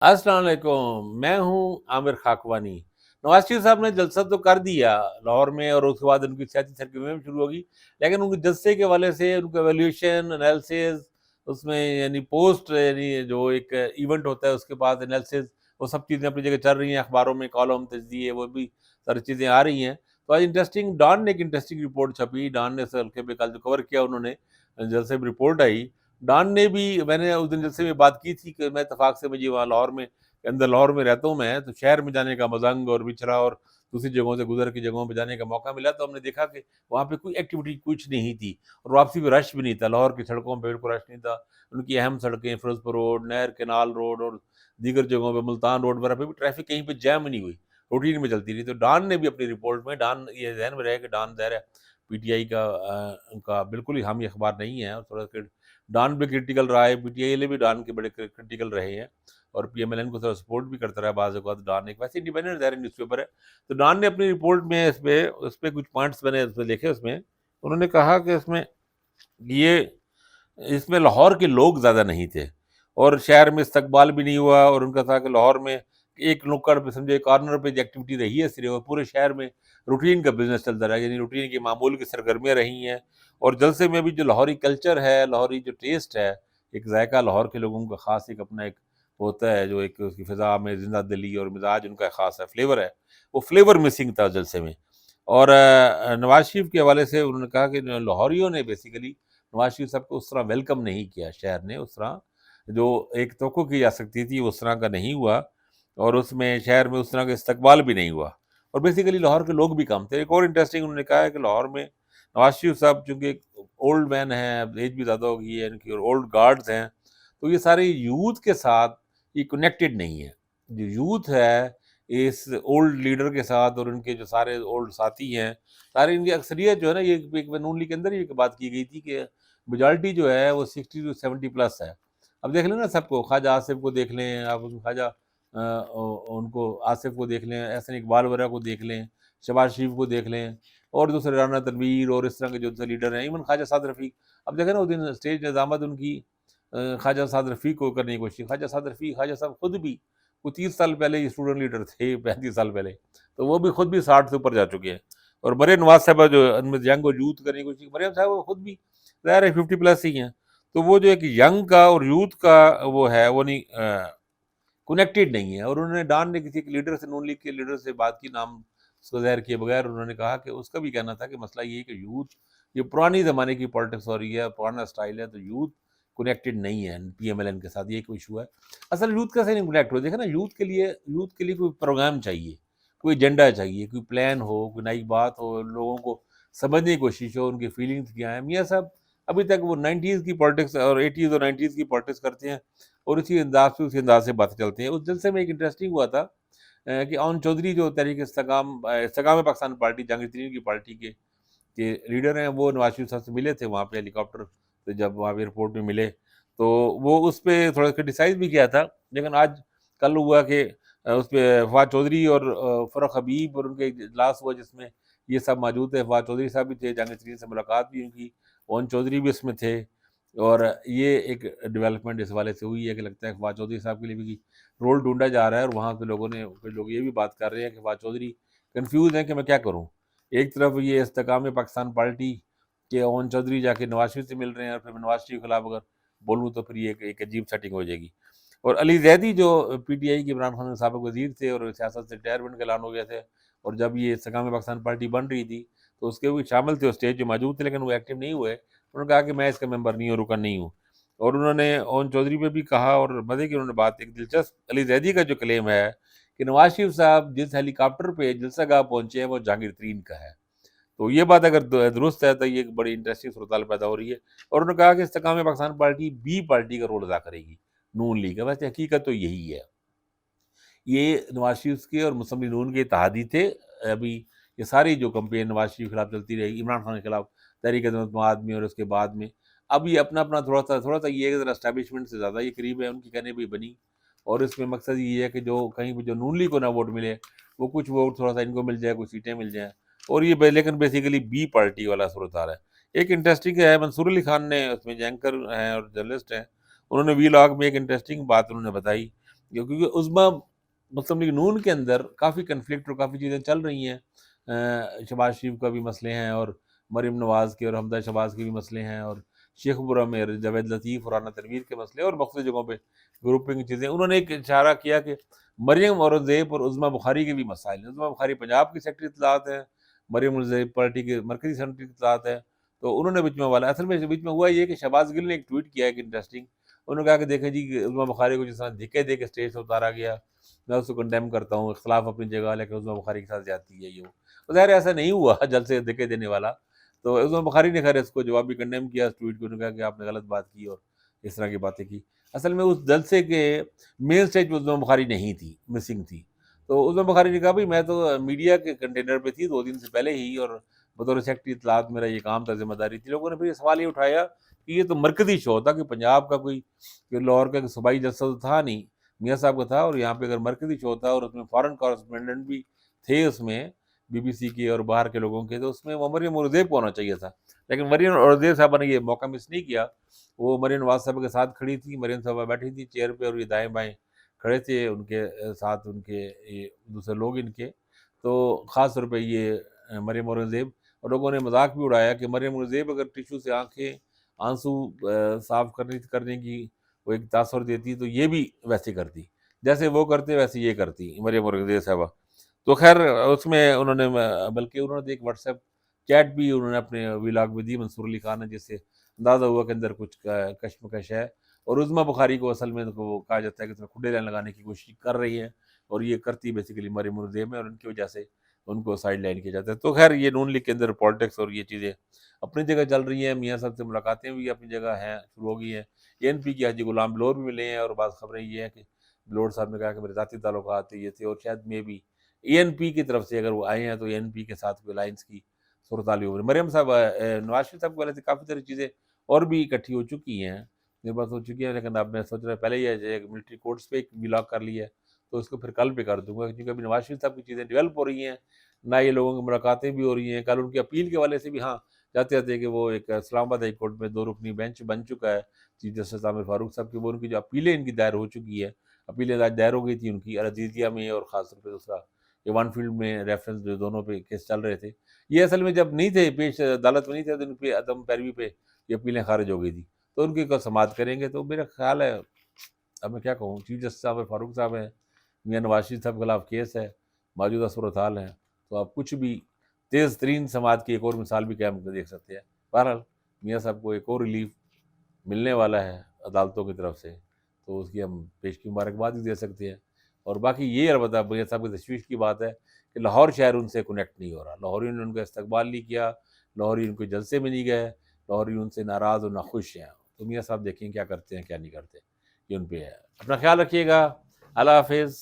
अस्सलाम वालेकुम, मैं हूँ आमिर खाकवानी। नवाज़ शरीफ साहब ने जलसा तो कर दिया लाहौर में और उसके बाद उनकी सियासी सरगर्मियाँ भी शुरू हो गई। लेकिन उनके जलसे के हवाले से उनका वैल्यूएशन, एनालिसिस उसमें यानी पोस्ट यानी जो एक इवेंट होता है उसके बाद एनालिसिस वो सब चीज़ें अपनी जगह चल रही हैं, अखबारों में कॉलम, तजज़िये वो भी सारी चीज़ें आ रही हैं। तो आज इंटरेस्टिंग डॉन ने एक इंटरेस्टिंग रिपोर्ट छपी, डॉन ने इस हल्के पे कल जो कवर किया उन्होंने जलसे में रिपोर्ट आई। डॉन ने भी मैंने उस दिन जलसे में बात की थी कि मैं इत्तेफ़ाक से मुझे वहाँ लाहौर में अंदर लाहौर में रहता हूँ मैं, तो शहर में जाने का मज़ंग और बिचरा और दूसरी जगहों से गुज़र के जगहों पे जाने का मौका मिला, तो हमने देखा कि वहाँ पे कोई एक्टिविटी कुछ नहीं थी और वापसी में रश भी नहीं था। लाहौर की सड़कों पे बिल्कुल रश नहीं था। उनकी अहम सड़कें फ़िरोज़पुर रोड, नहर कैनाल रोड और दीगर जगहों पे मुल्तान रोड वगैरह पे भी ट्रैफ़िक कहीं पे जैम नहीं हुई, रूटीन में चलती रही। तो डॉन ने भी अपनी रिपोर्ट में डॉन ये ज़हन में रहे कि डॉन ज़ाहिर है पीटीआई का उनका बिल्कुल ही हामी अखबार नहीं है और थोड़ा डॉन भी क्रिटिकल रहा है, पीटीआई वाले भी डॉन के बड़े क्रिटिकल रहे हैं। और पीएमएलएन को थोड़ा सपोर्ट भी करता रहा बाज़ औक़ात डॉन एक वैसे इंडिपेंडेंट ज़ाहिर न्यूज़पेपर है। तो डॉन ने अपनी रिपोर्ट में इस पे कुछ पॉइंट्स मैंने इसमें लिखे उसमें। उन्होंने कहा कि ये इसमें लाहौर के लोग ज़्यादा नहीं थे और शहर में इस्तकबाल भी नहीं हुआ और उनका था कि लाहौर में एक नुक्कड़ पे समझो एक कॉर्नर पे जो एक्टिविटी रही है सिर्फ़ और पूरे शहर में रूटीन का बिज़नेस चलता रहा है, यानी रूटीन की मामूल की सरगर्मियाँ रही हैं। और जलसे में भी जो लाहौरी कल्चर है, लाहौरी जो टेस्ट है, एक ज़ायक़ा लाहौर के लोगों का ख़ास एक अपना एक होता है जो एक उसकी फ़िज़ा में ज़िंदा-दिली और मिज़ाज उनका ख़ास है, फ्लेवर है, वो फ्लेवर मिसिंग था जलसे में। और नवाज़ शरीफ के हवाले से उन्होंने कहा कि लाहौरियों ने बेसिकली नवाज़ शरीफ साहब को उस तरह वेलकम नहीं किया शहर ने, उस तरह जो एक तवक्को की जा सकती थी, उस तरह का नहीं हुआ और उसमें शहर में उस तरह का इस्तकबाल भी नहीं हुआ और बेसिकली लाहौर के लोग भी कम थे। एक और इंटरेस्टिंग उन्होंने कहा है कि लाहौर में नवाज़ शरीफ साहब चूँकि एक ओल्ड मैन हैं, अब एज भी ज़्यादा हो गई है इनकी और ओल्ड गार्ड्स हैं, तो ये सारे यूथ के साथ ये कनेक्टेड नहीं है। जो यूथ है, इस ओल्ड लीडर के साथ और उनके जो सारे ओल्ड साथी हैं, सारी इनकी अक्सरियत जो है ना, ये एक नून लीग के अंदर ही एक बात की गई थी कि मेजॉरिटी जो है वो 60 टू 70 प्लस है। अब देख लें ना सबको, ख्वाजा आसिफ को देख लें, आप उन ख्वाजा उनको आसिफ को देख लें, एहसन इकबाल वगैरह को देख लें, शहबाज शरीफ को देख लें और दूसरे राना तनवीर और इस तरह के जो लीडर हैं, इवन ख्वाजा साद रफ़ीक। अब देखें ना उस दिन स्टेज निज़ामत उनकी ख्वाजा साद रफ़ीक को करने की कोशिश की। ख्वाजा साहब खुद भी वो 30 साल पहले ही स्टूडेंट लीडर थे, 35 साल पहले, तो वो भी खुद भी 60 से ऊपर जा चुके हैं। और मरियम नवाज़ साहिबा जो उनमें यंग और यूथ करने की कोशिश की, मरियम साहब वो खुद भी ज़ाहिर है 50 प्लस ही हैं। तो वो जो एक यंग का और यूथ का वो है, वो नहीं कनेक्टेड नहीं है। और उन्होंने डॉन ने किसी के लीडर से, नून लीग के लीडर से बात की, नाम उसको ज़ाहिर किए बगैर, उन्होंने कहा कि उसका भी कहना था कि मसला ये है कि यूथ, ये पुरानी ज़माने की पॉलिटिक्स हो रही है, पुराना स्टाइल है, तो यूथ कनेक्टेड नहीं है पीएमएलएन के साथ, ये एक इशू है। असल यूथ कैसे नहीं कनेक्ट हो, देखा ना, यूथ के लिए कोई प्रोग्राम चाहिए, कोई एजेंडा चाहिए, कोई प्लान हो, कोई नई बात हो, लोगों को समझने की कोशिश हो, उनकी फीलिंग्स क्या हैं। मियाँ साहब अभी तक वो 90s की पॉलिटिक्स और 80s और 90s की पॉलिटिक्स करते हैं और उसी अंदाज से बातें चलती हैं। उस जलसे में एक इंटरेस्टिंग हुआ था कि ओन चौधरी जो तहरीक इस्तेकाम पाकिस्तान पार्टी, जहांगीर तरीन की पार्टी के लीडर हैं, वो नवाज शरीफ साहब से मिले थे वहाँ पे हेलीकॉप्टर से, जब वहाँ पे एयरपोर्ट में मिले, तो वो उस पे थोड़ा क्रिटिसाइज़ भी किया था। लेकिन आज कल हुआ कि उस पे फवाद चौधरी और फ़ारूक हबीब और उनका एक इजलास हुआ जिसमें ये सब मौजूद थे। फवाद चौधरी साहब भी थे, जहांगीर तरीन से मुलाकात भी उनकी, ओन चौधरी भी इसमें थे और ये एक डेवलपमेंट इस हवाले से हुई है कि लगता है फवाद चौधरी साहब के लिए भी रोल ढूँढा जा रहा है और वहाँ पे कुछ लोग ये भी बात कर रहे हैं कि फवाद चौधरी कन्फ्यूज़ हैं कि मैं क्या करूँ? एक तरफ ये इस्तेकाम पाकिस्तान पार्टी के ओन चौधरी जाके नवाज शरीफ से मिल रहे हैं और फिर मैं नवाज शरीफ के खिलाफ अगर बोलूँ तो फिर ये एक अजीब सेटिंग हो जाएगी। और अली ज़ैदी जो पीटीआई के इमरान खान के साबिक़ वज़ीर थे और सियासत से रिटायरमेंट का ऐलान हो गया था, और जब ये इस्तेकाम पाकिस्तान पार्टी बन रही थी, तो उसके वो शामिल थे, स्टेज पे मौजूद थे, लेकिन वो एक्टिव नहीं हुए। उन्होंने कहा कि मैं इसका मेंबर नहीं हूँ, रुकन नहीं हूँ। और उन्होंने ओन चौधरी पे भी कहा और मज़े की उन्होंने बात, एक दिलचस्प अली ज़ैदी का जो क्लेम है कि नवाज शरीफ साहब जिस हेलीकॉप्टर पे जलसागाह पहुँचे हैं वो जहांगीर तरीन का है। तो ये बात अगर दुरुस्त है तो ये एक बड़ी इंटरेस्टिंग सूरत-हाल पैदा हो रही है। और उन्होंने कहा कि इस्तेकाम पाकिस्तान पार्टी बी पार्टी का रोल अदा करेगी, नून लीग का। वैसे हकीकत तो यही है। ये नवाज शरीफ के और मुस्लिम लीग नून के इत्तेहादी थे। अभी ये सारी जो कैंपेन नवाज शरीफ के खिलाफ चलती रहेगी, इमरान खान के खिलाफ तहरीक जमात में और उसके बाद में, अब ये अपना-अपना थोड़ा-सा ये है कि ज़रा एस्टेब्लिशमेंट से ज़्यादा ये करीब है, उनके कहने पे बनी। और इसमें मकसद ये है कि जो कहीं पे जो नून लीग को ना वोट मिले, वो कुछ वोट थोड़ा-सा इनको मिल जाए, कुछ सीटें मिल जाएँ, और ये लेकिन बेसिकली बी पार्टी वाला सूरत-हाल है। एक इंटरेस्टिंग है, मंसूर अली खान ने उसमें जो एंकर हैं और जर्नलिस्ट हैं, उन्होंने वी लॉग में एक इंटरेस्टिंग बात उन्होंने बताई کیونکہ عظمیٰ مسلم لیگ نون کے اندر کافی کنفلکٹ اور کافی چیزیں چل رہی ہیں. شہباز شریف کا بھی مسئلے ہیں، اور مریم نواز کے اور حمزہ شہباز کے بھی مسئلے ہیں، اور شیخ پورہ میں جاوید لطیف اور رانا تنویر کے مسئلے، اور مختلف جگہوں پہ گروپنگ چیزیں. انہوں نے ایک اشارہ کیا کہ مریم اورنگزیب اور عظمیٰ بخاری کے بھی مسائل ہیں. عظمیٰ بخاری پنجاب کی سیکٹری اطلاعات ہیں، مریم اورنگزیب پارٹی کے مرکزی سیکٹری اطلاعات ہے. تو انہوں نے بیچ میں والا، اصل میں بیچ میں ہوا یہ کہ شہباز گل نے ایک ٹویٹ کیا ہے کہ انٹرسٹنگ. انہوں نے کہا کہ دیکھیں جی، کہ عظمیٰ بخاری کو جس طرح دھکے دے کے اسٹیج سے اتارا گیا، میں اس کو کنڈیم کرتا ہوں. اختلاف اپنی جگہ، لیکن عظمیٰ بخاری کے ساتھ زیادتی ہے یہ وہ. تو ظاہر ہے ایسا نہیں ہوا جلد سے دھکے دینے والا. تو عظمیٰ بخاری نے خیر اس کو جوابی کنڈیم کیا اس ٹویٹ کو. انہوں نے کہا کہ آپ نے غلط بات کی اور اس طرح کی باتیں کی. اصل میں اس جلسے کے مین اسٹیج پہ عظمیٰ بخاری نہیں تھی، مسنگ تھی. تو عظمیٰ بخاری نے کہا بھائی میں تو میڈیا کے کنٹینر پہ تھی 2 دن سے پہلے ہی، اور بطور سیکٹری اطلاعات میرا یہ کام تھا، ذمہ داری تھی. لوگوں نے پھر یہ سوال یہ اٹھایا کہ یہ تو مرکزی شو تھا، کہ پنجاب کا کوئی لاہور کا صوبائی جلسہ تو تھا نہیں، میاں صاحب کا تھا. اور یہاں پہ اگر مرکزی شو تھا اور اس میں فارن کارسپونڈنٹ بھی تھے اس میں بی بی سی کے اور باہر کے لوگوں کے، تو اس میں وہ مریم اورنگزیب کو ہونا چاہیے تھا. لیکن مریم اورنگزیب صاحبہ نے یہ موقع مس نہیں کیا. وہ مریم نواز صاحب کے ساتھ کھڑی تھی، مریم صاحبہ بیٹھی تھی چیئر پہ، اور یہ دائیں بائیں کھڑے تھے ان کے ساتھ، ان کے یہ دوسرے لوگ ان کے. تو خاص طور پہ یہ مریم اورنگزیب، اور لوگوں نے مذاق بھی اڑایا کہ مریم اورنگزیب اگر ٹیشو سے آنکھیں آنسو صاف کرنے کی وہ ایک تاثر دیتی تو یہ بھی ویسے کرتی، جیسے وہ کرتے ویسے یہ کرتی مریم اورنگزیب صاحبہ. تو خیر اس میں انہوں نے، بلکہ انہوں نے ایک واٹس ایپ چیٹ بھی انہوں نے اپنے ولاگ میں دی منصور علی خان نے، جس سے اندازہ ہوا کہ اندر کچھ کشمکش ہے. اور عظمیٰ بخاری کو اصل میں وہ کہا جاتا ہے کہ اس میں کھڈے لائن لگانے کی کوشش کر رہی ہے، اور یہ کرتی بیسیکلی مریم اورنگزیب ہے، اور ان کی وجہ سے ان کو سائڈ لائن کیا جاتا ہے. تو خیر یہ نون لیگ کے اندر پالیٹکس اور یہ چیزیں اپنی جگہ چل رہی ہیں. میاں صاحب سے ملاقاتیں بھی اپنی جگہ ہیں، شروع ہو گئی ہیں. اے این پی کے حاجی غلام بلور بھی ملے ہیں، اور بعض خبریں یہ ہیں کہ بلور صاحب نے کہا کہ میرے ذاتی تعلقات یہ تھے، اور شاید میں بھی اے این پی کی طرف سے اگر وہ آئے ہیں تو اے این پی کے ساتھ کوئی الائنس کی صورتحال ہو رہی. مریم صاحب نواز شریف صاحب کے والے سے کافی ساری چیزیں اور بھی اکٹھی ہو چکی ہیں، میرے پاس ہو چکی ہیں. لیکن اب میں سوچ رہا پہلے یہ ملٹری کورٹس پہ ایک ولاگ کر لیا ہے، تو اس کو پھر کل پہ کر دوں گا، کیونکہ ابھی نواز شریف صاحب کی چیزیں ڈیولپ ہو رہی ہیں، نہ یہ لوگوں کی ملاقاتیں بھی ہو رہی ہیں. کل ان کی اپیل کے والے سے بھی ہاں چاہتے ہیں کہ وہ ایک اسلام آباد ہائی کورٹ میں 2 رکنی بینچ بن چکا ہے چیف جسٹس عامر فاروق صاحب کی. وہ ان کی جو اپیلیں ان کی دائر ہو چکی ہے، اپیلیں دائر ہو گئی تھی ان کی العزیزیہ میں، اور خاص طور پہ دوسرا ایوان فیلڈ میں ریفرنس جو دونوں پہ کیس چل رہے تھے. یہ اصل میں جب نہیں تھے پیش عدالت میں نہیں تھے تو ان پہ عدم پیروی پہ یہ اپیلیں خارج ہو گئی تھی. تو ان کی کو سماعت کریں گے. تو میرا خیال ہے، اب میں کیا کہوں، چیف جسٹس عامر فاروق صاحب ہیں، میاں نواز شریف صاحب کے خلاف کیس ہے، موجودہ صورتحال ہے، تو آپ کچھ بھی تیز ترین سماعت کی ایک اور مثال بھی قیام دیکھ سکتے ہیں. بہرحال میاں صاحب کو ایک اور ریلیف ملنے والا ہے عدالتوں کی طرف سے، تو اس کی ہم پیش کی مبارکباد بھی دے سکتے ہیں. اور باقی یہ البتہ میاں صاحب کی تشویش کی بات ہے کہ لاہور شہر ان سے کنیکٹ نہیں ہو رہا. لاہوریوں نے ان کا استقبال نہیں کیا، لاہوری ان کو جلسے میں نہیں گئے، لاہوری ان سے ناراض اور ناخوش ہیں. تو میاں صاحب دیکھیں کیا کرتے ہیں کیا نہیں کرتے، یہ ان پہ ہے. اپنا خیال رکھیے گا. اللہ حافظ.